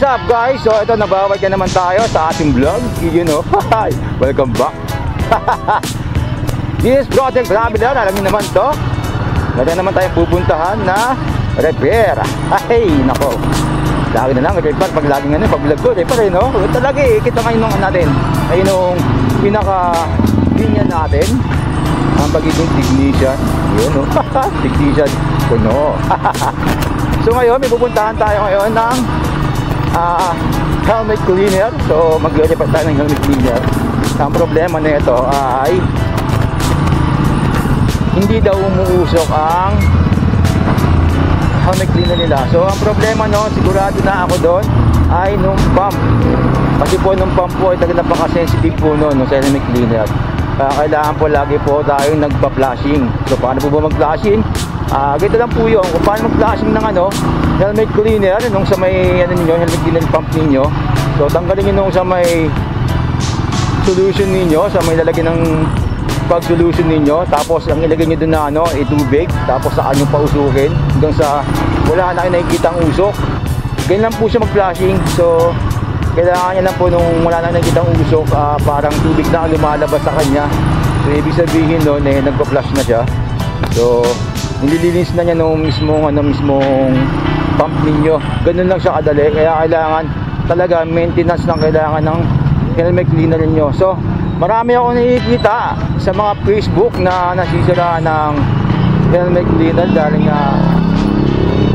What's up guys? So ito, nababalik na naman tayo sa ating vlog. You know, welcome back. This Project Traveler, alam niyo naman to. Meron naman tayong pupuntahan na repair. Ay, nako. Lagi na lang repair pag laging ano, pag vlog ko, repair eh, no? Talaga eh, kita ngayon nung natin. Ay nung pinaka-linya natin. Ang pagiging technician. Yun, no? Technician. Kuno. So ngayon, may pupuntahan tayo ngayon ng helmet cleaner. So mag-repair tayo ng helmet cleaner. Ang problema na ito ay hindi daw umuusok ang helmet cleaner nila. So ang problema no, sigurado na ako doon ay nung pump. Kasi po nung pump po ay talaga napaka-sensitive po no sa helmet cleaner. Kailangan po lagi po tayong nagpa-flashing. So paano po ba mag-flashing? Ganito lang po yun. Kung paano mag-flashing ng helmet cleaner nung sa may helmet cleaner pump ninyo. So tanggalin nyo nung sa may solution ninyo, sa may lalagyan ng pag solution ninyo. Tapos ang ilagay nyo dun na tubig. Tapos saan nyo pausukin hanggang sa wala na kayo nakikita ang usok. Ganyan lang po siya mag-flashing. So kailangan niya lang po nung wala na nakikita ang usok, parang tubig na lumalabas sa kanya. So ibig sabihin nun nagpa-flash na siya. So nililinis na niya nung mismong pump ninyo. Ganun lang siya kadali. Kaya kailangan talaga maintenance lang kailangan ng helmet cleaner ninyo. So marami ako nakikita sa mga Facebook na nasisira ng helmet cleaner dahil nga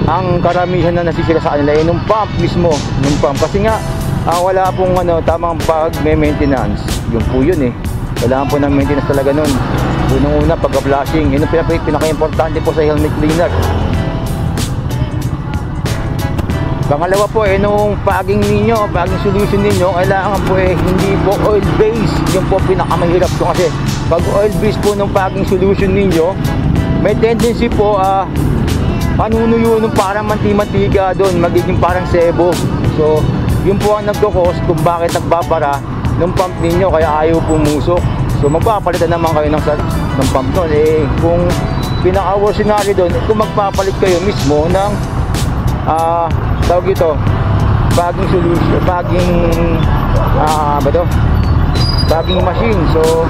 ang karamihan na nasisira sa kanila ay nung pump mismo, nung pump. Kasi nga wala pong tamang pag-maintenance. Yun po yun eh. Kailangan po ng maintenance talaga nun. Unang-una, pagka-flashing. Yun ang pinaka-importante po sa helmet cleaner. Pangalawa po nung fogging ninyo, fogging solution ninyo, kailangan po hindi po oil-based. Yun po pinakamahirap po kasi pag oil-based po nung fogging solution ninyo, may tendency po panunuyo nung parang manti-mantika doon, magiging parang sebo. So yun po ang nagkakos kung bakit nagbabara ng pump ninyo kaya ayaw pumusok. So magpapalitan naman kayo ng pump doon. Kung pinaka-worst scenario doon, kung magpapalit kayo mismo ng tawag ito, bagging solution, bagging machine. So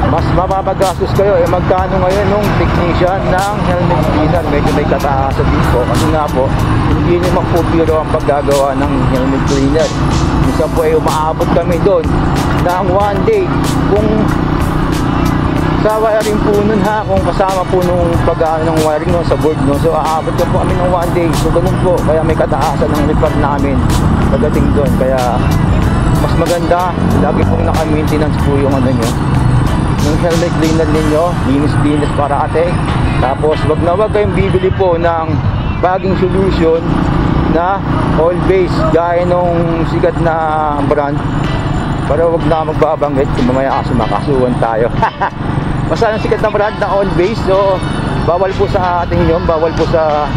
mas mapapagastos kayo. Magkano ngayon nung technician ng helmet cleaner? Medyo may kataasan din po kasi nga po hindi naman po biro ang paggagawa ng helmet cleaner. Minsan po umaabot kami doon ng 1 day kung sa wiring po nun kung kasama po nung pag-ano ng wiring sa board so aabot ko po kami ng 1 day. So ganun po, kaya may kataasan ng repair namin pagdating doon. Kaya mas maganda lagi pong naka-maintenance po yung yung helmet cleaner ninyo, linis parate. Tapos wag kayong bibili po ng bagging solution na oil base gaya nung sikat na brand. Pero wag na magbabanggit kung mamaya makasuhan tayo. Basta ang sikat na brand na oil base, so bawal po sa ating yun, bawal po sa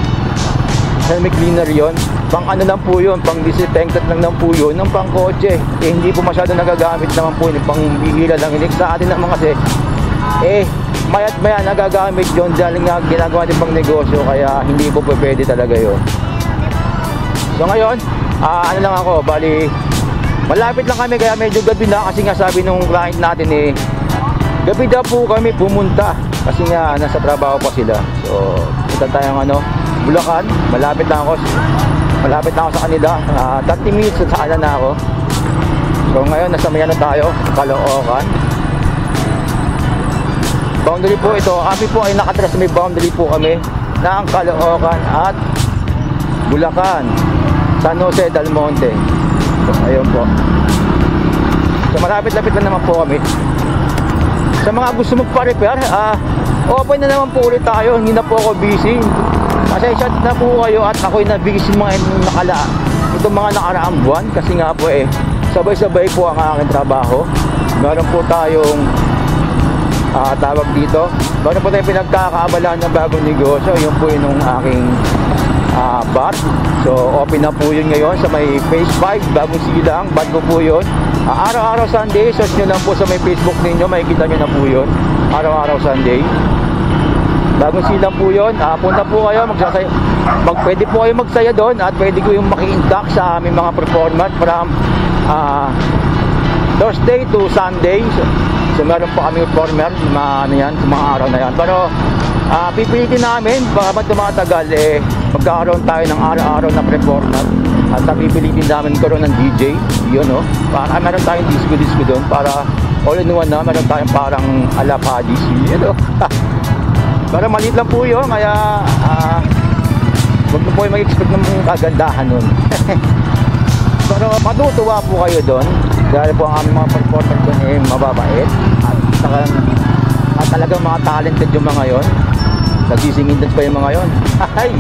helmet cleaner yon. Pang lang po yun, pang disinfectant lang po yun, ng pang kotse. Hindi po masyado nagagamit naman po yun, pang bihira lang yun. Sa atin naman kasi mayat maya nagagamit yun dahil nga ginagawa din pang negosyo, kaya hindi po pwede talaga yun. So ngayon, lang ako, bali malapit lang kami kaya medyo gabi na kasi nga sabi nung client natin gabi daw po kami pumunta kasi nga nasa trabaho pa sila. So punta tayong Bulacan, malapit na ako sa kanila, 30 minutes sa kanan na ako. So ngayon nasa Mayan na tayo, Caloocan. Boundary po ito, kami po ay nakatira sa may boundary po kami ng Caloocan at Bulacan, San Jose del Monte. So ayun po. So malapit-lapit na naman po kami. Sa mga gusto magpa-repair, open na naman po ulit tayo. Hindi na po ako busy. Pasensya na po kayo at ako'y na-busy itong mga nakaraang buwan. Kasi nga po sabay-sabay po ang aking trabaho. Meron po tayong tawag dito. Meron po tayong pinagkakaabalaan ng bagong negosyo. Yun po yung aking bar. So open na po yun ngayon sa may phase 5, bagong silang, bago po yun. Araw-araw Sunday, search nyo lang po sa may Facebook ninyo, makikita nyo na po yun. Araw-araw Sunday. Bagong silang po yun. Punta po kayo, pwede po kayo magsaya doon at pwede ko yung maki-induct sa aming mga performance from Thursday to Sunday. So meron po kami performer sa mga araw na yan. Pero pipilitin namin, baka tumatagal magkakaroon tayo ng araw-araw na performance. At pipilitin namin karoon ng DJ, yun o. Para meron tayong disco doon para all in one na, meron tayong parang ala Padis, yun o. Pero maliit lang po yun, kaya huwag mo po yung mag-expect ng kagandahan nun. Pero matutuwa po kayo doon dahil po ang aming mga performer doon mababait at talagang mga talented yung mga yon. Nagsisingin dance pa yung mga yon. Ay,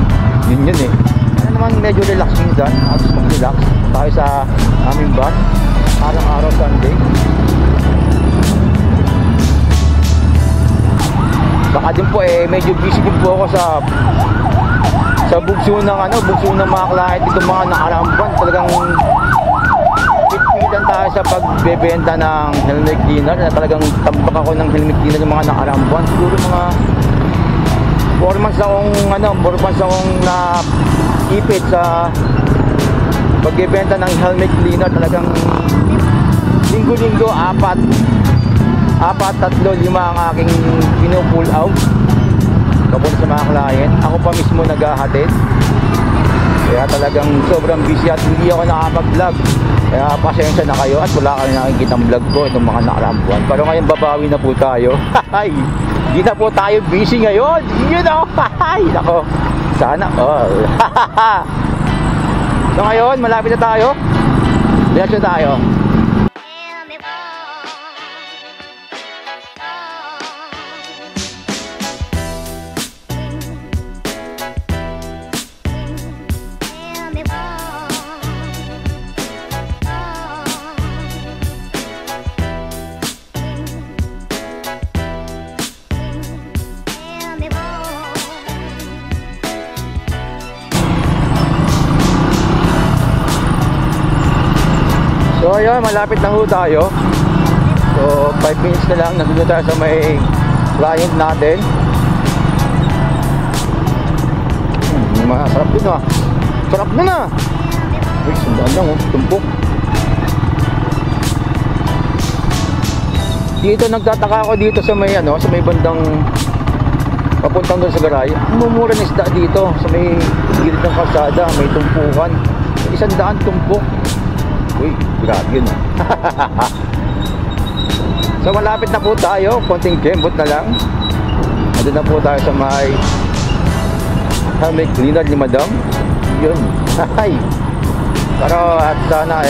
yun ano naman, medyo relax minsan. Gusto mong relax tayo sa aming bar araw-araw Sunday. Baka din po medyo busy din po ako sa bugso ng mga client dito, mga nakaramban. Talagang pitpitan tayo sa pagbebenta ng helmet cleaner, na talagang tambak ako ng helmet cleaner ng mga nakaramban. Siguro mga 4 months akong na-ipit sa pagbebenta ng helmet cleaner. Talagang linggo-linggo, 4, 3, 5 ang aking pinu-pull out kapag sa mga client. Ako pa mismo naghahatid, kaya talagang sobrang busy at hindi ako nakapag-vlog. Kaya pasensya na kayo at wala kayo nakikita ang vlog ko itong mga nakarampuan. Pero ngayon babawi na po tayo. Hindi na po tayo busy ngayon, nako, sana all. So ngayon malapit na tayo, diretso tayo. So ayun, malapit na ho tayo. So 5 minutes na lang, nandun tayo sa may client natin. Masarap din sarap na. Uy, sundaan lang tumpok. Dito nagtataka ako dito sa may sa may bandang papuntang doon sa garay. Mumura ng isda dito sa may gilid ng kalsada, may tumpukan. 100 tumpok. Uy, grabe yun So malapit na po tayo, konting kembot na lang. Nandun na po tayo sa may helmet cleaner ni Madam. Yun. Pero at sana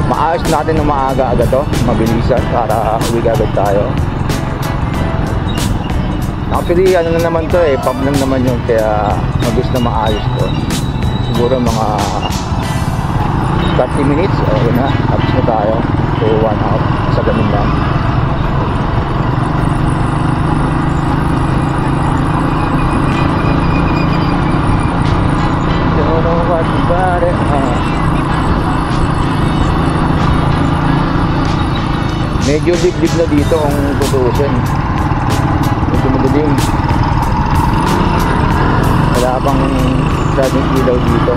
maayos natin ng maaga-aga to, mabilisan para uwi agad tayo. Actually na naman to pub lang naman yun, kaya mabilis na maayos to. Siguro mga 30 minutes, okay na, tapos na tayo. So 1 hour, sa ganun lang. Medyo dibdib na dito ang tutusin. Medyo madilim. Wala pang masyadong ilaw dito.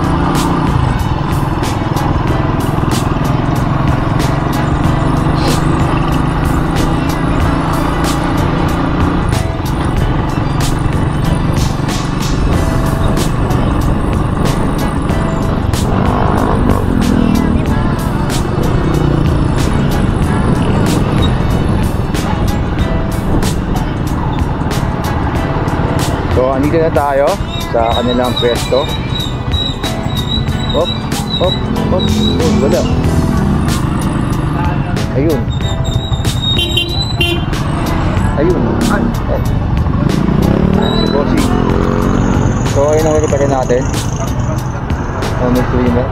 So andito na tayo sa kanilang pwesto. Hop, hop, hop. Oh, wala. Ayun. Ayun. Ay. Si Bossy. So ayun ang repair natin. Helmet cleaner.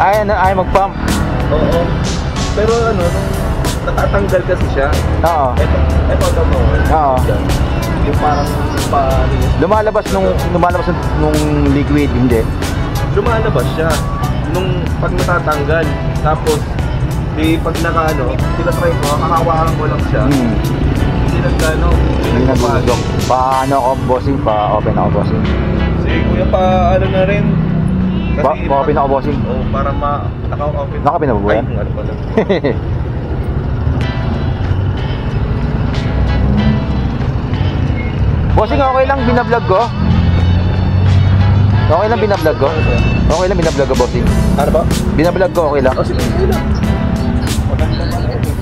Ay mag-pump. Oo. Pero natatanggal kasi siya. Oo. Ito mo. Oo. Yung parang lumalabas nung liquid, hindi. Lumalabas siya nung pag natatanggal. Tapos Di pag naka-ano, tinatry ko, kakawakan ko lang siya. Hindi nagkano, Hindi nagusok. Paano ako bossing? Pa-open ako bossing. Si kuya pa, ano na rin. Pa-open ako bossing. Oh, para naka-open. Naka-open na ba yan? Ay, ano pala. Bossing, okay lang binablog ko? Okay lang binablog ko? Okay lang binablog ko, bossing? Ano ba? Binablog ko, okay lang? Oh, sige, sige lang. Maganda pala ito.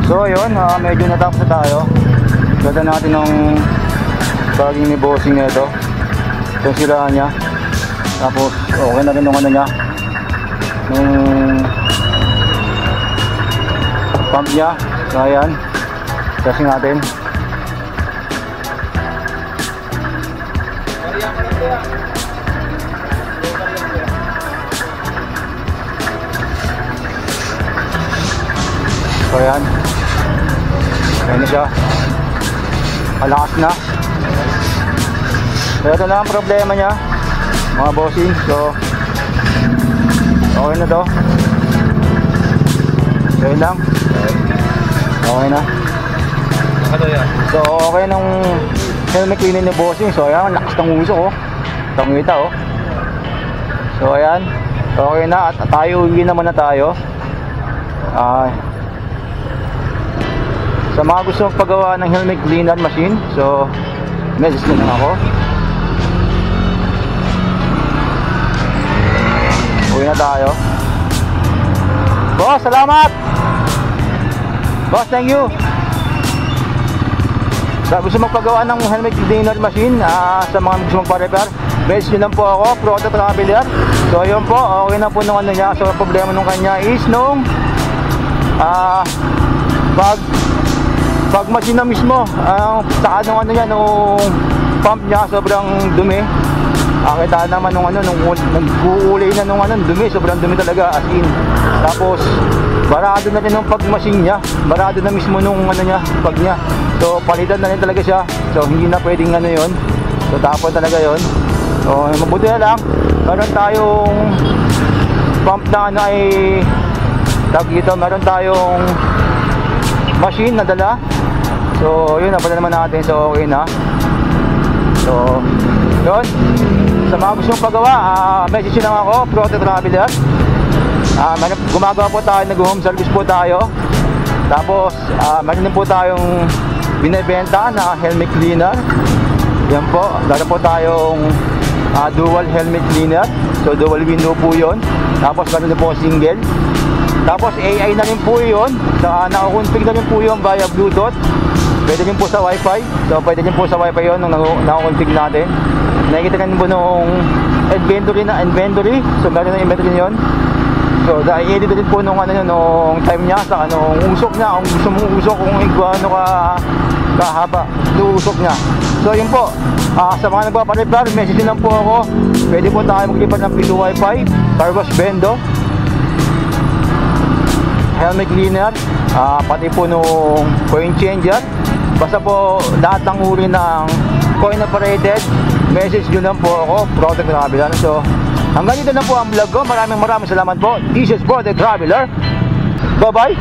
So ayun, medyo natapos na tayo. Ganda natin ng baging ni bossing na ito. Ito yung siraan niya. Tapos okay na rin nung ano niya, nung pump niya. So ayan, testing natin. So ayan, ayan na siya, malakas na. So ito na ang problema niya, mga bossing. So okay na to. So yun lang, okay na. Ano yan? So okay nung helmet cleaner ni bossing. So ayan, lakas ng usok oh, tangita oh. So ayan, okay na at tayo, uwi naman na tayo. Sa mga gusto magpagawa ng helmet cleaner machine, so message nyo lang ako. Uwi na tayo. Boss, salamat! Boss, thank you! Sa gusto magpagawa ng helmet cleaner machine, sa mga gusto magpa-repair, message nyo lang po ako, Product Traveler. So ayun po, okay na po nung ano niya. So problema nung kanya is nung pag machine na mismo, sa anong ano niya, nung pump niya sobrang dumi. Kita naman nung ano, nung nag-uulay na nung ano, dumi, sobrang dumi talaga, as in. Tapos barado na rin nung pag machine niya, barado na mismo nung ano niya, pag niya. So palitan na rin talaga siya. So hindi na pwedeng ano yon. So tapon talaga yon. So mabuti na lang, meron tayong pump na ano ay tawag dito, meron tayong machine na dala. So yun, napala naman natin. So okay na. So yun, sa mga gusto mong pagawa, message lang ako, Product Traveler. Gumagawa po tayo, nag-home service po tayo. Tapos meron din po tayong binibenta na helmet cleaner. Yan po, meron po tayong dual helmet cleaner. So dual window po yun. Tapos meron din po single. Tapos AI na rin po yun. Nakakonfig na rin po yun via Bluetooth. Pwede din po sa Wi-Fi. So pwede din po sa Wi-Fi yun nung nakakonfig natin. Nakikita ka rin po nung inventory. So meron na inventory yun. So i-edit din po nung ano yun, nung time niya, sa anong usok niya. Kung gusto mong usok, kung gaano kahaba yung usok niya. So yun po, sa mga nagpaparepair, message lang po ako. Pwede po tayo maglipat ng Pido Wi-Fi, car wash bendo, helmet cleaner, pati po nung coin changer. Basta po lahat ng uri ng coin operated, message nyo lang po ako, Product Traveler. So hanggang dito na po ang vlog ko. Maraming salamat po. This is Product Traveler. Bye bye.